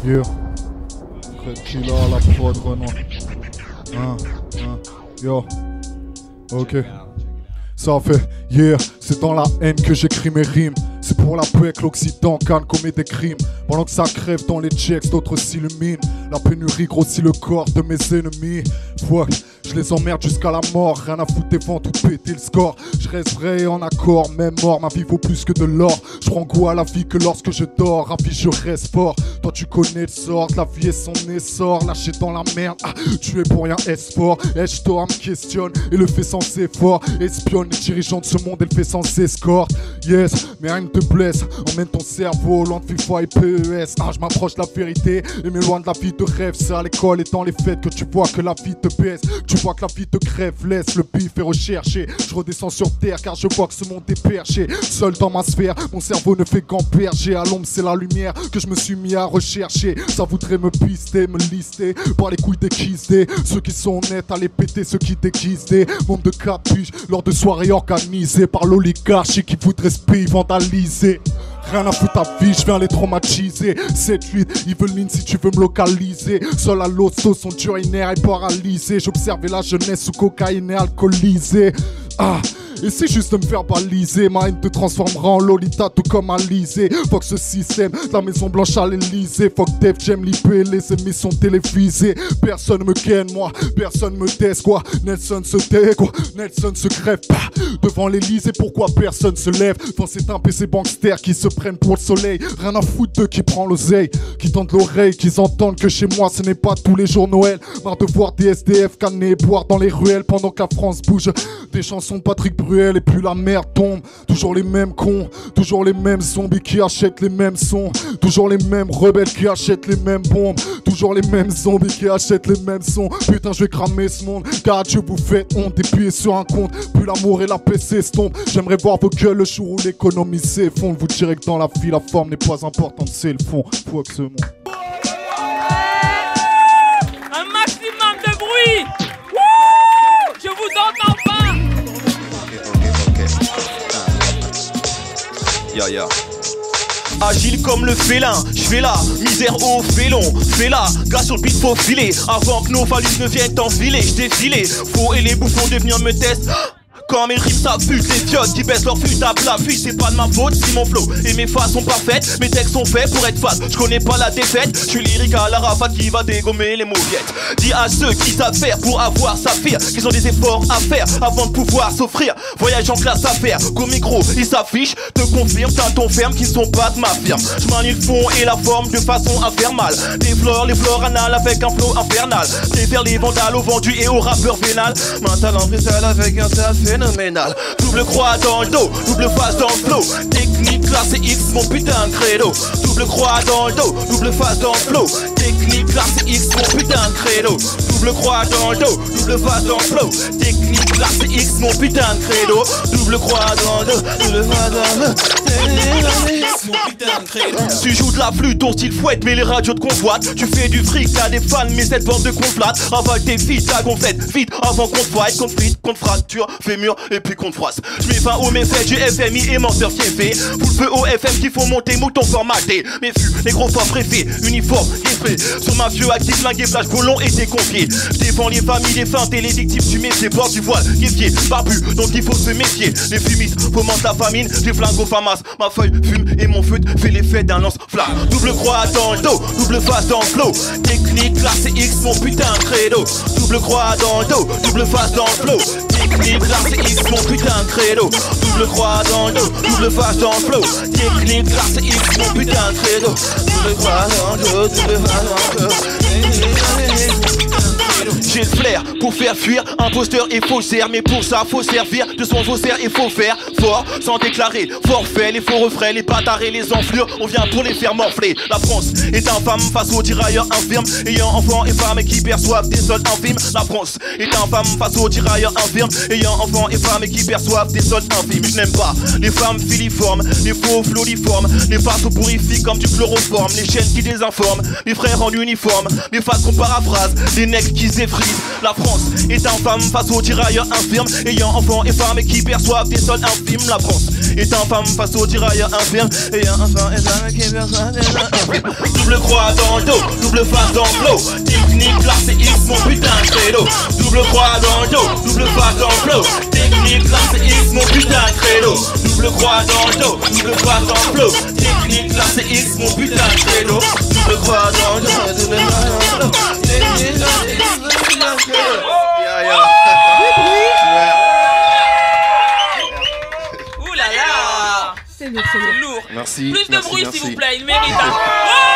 Yeah. Red Killer, la prod, Renoir. Yo. Ok. Ça fait, yeah, c'est dans la haine que j'écris mes rimes. C'est pour la paix que l'Occident canne commet des crimes. Pendant que ça crève dans les checks, d'autres s'illuminent. La pénurie grossit le corps de mes ennemis. Fuck, je les emmerde jusqu'à la mort. Rien à foutre des vents, tout péter le score. Je reste vrai et en accord, même mort, ma vie vaut plus que de l'or. Je prends goût à la vie que lorsque je dors. Ravi, je reste fort. Toi tu connais le sort, la vie est son essor. Lâché dans la merde, tu es pour rien, est-ce-fort. H-Tor me questionne et le fait sans effort. Espionne les dirigeants de ce monde et le fait sans escorte. Yes, mais rien ne te blesse. Emmène ton cerveau loin de FIFA et PES. Je m'approche de la vérité et m'éloigne de la vie de rêve. C'est à l'école et dans les fêtes que tu vois que la vie te baisse. Tu vois que la vie te crève, laisse le bif et rechercher. Je redescends sur terre car je vois que ce monde est perché. Seul dans ma sphère, mon cerveau ne fait qu'emberger. À l'ombre c'est la lumière que je me suis mis à rechercher. Ça voudrait me pister, me lister par les couilles déguisées. Ceux qui sont honnêtes à les péter, ceux qui déguisent des membres de capuche lors de soirées organisées par l'oligarchie qui voudrait se pays vandaliser. Rien à foutre ta vie, je viens les traumatiser. 7-8, Eveline si tu veux me localiser. Seul à l'hosto, son urinaire est paralysé. J'observais la jeunesse sous cocaïne et alcoolisée. Et c'est juste de me faire baliser. Ma haine te transformera en Lolita tout comme Alizé. Fuck ce système, la Maison Blanche à l'Elysée. Fuck Def Jam, l'IP, les émissions télévisées. Personne me ken, moi, personne me teste quoi. Nelson se tait quoi, Nelson se crève pas devant l'Elysée, pourquoi personne se lève? Enfin c'est un PC bankster qui se prennent pour le soleil. Rien à foutre d'eux qui prend l'oseille, qui tendent l'oreille, qu'ils entendent que chez moi ce n'est pas tous les jours Noël. Marre de voir des SDF canner, boire dans les ruelles pendant que la France bouge. Des chansons de Patrick Bruel et puis la mer tombe. Toujours les mêmes cons, toujours les mêmes zombies qui achètent les mêmes sons. Toujours les mêmes rebelles qui achètent les mêmes bombes. Toujours les mêmes zombies qui achètent les mêmes sons. Putain je vais cramer ce monde, car Dieu vous faites honte. Et puis sur un compte, plus l'amour et la paix s'estompent. J'aimerais voir vos gueules le jour où l'économie s'effondre. Vous direz que dans la vie la forme n'est pas importante, c'est le fond. Faut que ce monde. Un maximum de bruit. Wouh, je vous entends pas. Ya. Agile comme le félin, j'fais la misère au félon. Fais la gars sur le beat faut filer. Avant que nos valises ne viennent t'enfiler, j'défilais. Faux et les bouffons de venir me tester. Quand mes rimes ça pute, les fiottes qui baissent leur fut à plat fuite, c'est pas de ma faute si mon flow et mes phases sont parfaites. Mes textes sont faits pour être fat, je connais pas la défaite. Je suis lyrique à la rafale qui va dégommer les mauviettes. Dis à ceux qui savent faire pour avoir saphir qu'ils ont des efforts à faire avant de pouvoir s'offrir. Voyage en classe à faire, qu'au micro ils s'affichent. Te confirme qu'un ton ferme qui ne sont pas de ma firme. Je manie le fond et la forme de façon à faire mal. Des fleurs, les fleurs anales avec un flow infernal. Défaire les vandales aux vendus et aux rappeurs vénales. Main talent freestyle avec un style phénoménal. Double croix dans le dos, double face dans le flow. Technique classe X, mon putain de credo. Double croix dans le dos, double face dans le flow. Technique classe X, mon putain de credo. Double croix dans le dos, double face dans le flow. Technique classe X, mon putain de credo. Double croix dans le dos, double face dans le flow. Tu joues de la flûte, ton style fouette, mais les radios te convoitent. Tu fais du fric, t'as des fans, mais cette bande de conflate. Avale tes filles, ta gonflette, vite avant qu'on te fight. Qu'on te frite, qu'on te fracture, fais mur et puis qu'on te froisse. J'mets fin au méfait du FMI et menteur fiefé. Fout le feu au FM qu'il faut monter, mouton formaté. Mes fûts, les gros fois préfets, uniforme, épée. Sur ma vieux actif, flingué, flash, colon et déconfié. J'défends les familles, les feintes et les victimes du métier. Bord du voile, guéfier, barbu, donc il faut se méfier. Les fumistes fomentent la famine, j'ai flingue au famas. Ma feuille fume et mon feu fait l'effet d'un lance-flamme. Double croix dans le dos, double face dans le flow. Technique classe X, mon putain de credo. Double croix dans le dos, double face dans le flow. Technique classe X, mon putain de credo. Double croix dans le dos, double face dans le flow. Technique classe X, mon putain de credo. Double croix dans le dos, double face dans le flow. J'ai le flair pour faire fuir imposteur et faussaire. Mais pour ça faut servir de son faussaire et faut faire fort sans déclarer forfait. Les faux refrains, les bâtards et les enflures, on vient pour les faire morfler. La France est infâme face aux tirailleurs infirmes, ayant enfants et femmes qui perçoivent des soldes infimes. La France est infâme face aux tirailleurs infirmes, ayant enfants et femmes qui perçoivent des soldes infimes. Je n'aime pas les femmes filiformes, les faux floriformes, les farces purifiques comme du chloroforme, les chaînes qui désinforment, les frères en uniforme, les faces qu'on paraphrase, les necks qui s'effondrent. frises. La France est infâme face aux tirailleurs infirmes, ayant enfants et femmes et qui perçoivent des sols infimes. La France est infâme face aux tirailleurs infirmes, ayant enfants et femmes qui perçoivent des sols infimes. Double croix dans le dos, double face dans le flow. Technique, là c'est X, mon putain de credo. Double croix dans le dos, double face dans le flow. Technique, là c'est X, mon putain de credo. Double croix dans le dos, double face dans le flow. Technique, là c'est X, mon putain de credo. Double croix dans le dos, double face dans le flow. Technique, là c'est X, mon putain de credo. Ouh là là. C'est lourd, c'est lourd. Lourd. Merci. Plus de merci, bruit merci. s'il vous plaît, il mérite. Hein.